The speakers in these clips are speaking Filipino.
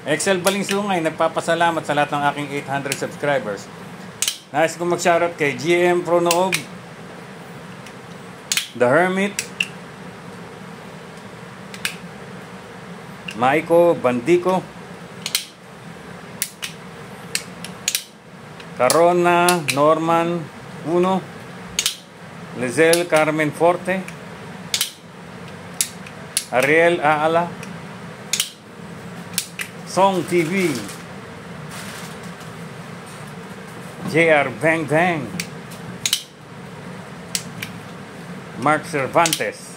Excel Balingsungay, nagpapasalamat sa lahat ng aking 800 subscribers. Nais kong mag-shoutout kay GM Pronoob, The Hermit, Maiko Bandico, Carona Norman Uno, Lizelle Carmen Forte, Ariel Aala, Song TV, JR Bang Bang, Mark Cervantes,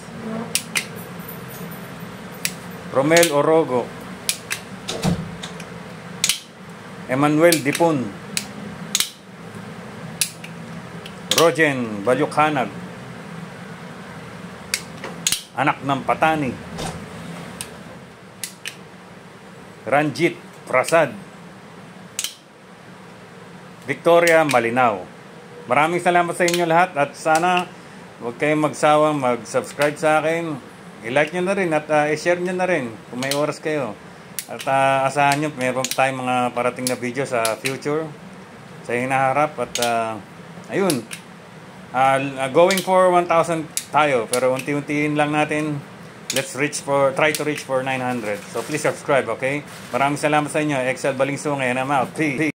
Romel Orogo, Emmanuel Dipon, Rogen Balyukhanag, Anak ng Patani, Ranjit Prasad, Victoria Malinaw. Maraming salamat sa inyo lahat at sana huwag kayong magsawang mag-subscribe sa akin. I-like nyo na rin at i-share nyo na rin kung may oras kayo. At asahan nyo, mayroon tayong mga parating na video sa future, sa hinaharap. At ayun, going for 1,000 tayo, pero unti-untiin lang natin. Let's try to reach for 900. So please subscribe, okay? Maraming salamat sa inyo. Excel Balingsungay and I'm out. Peace.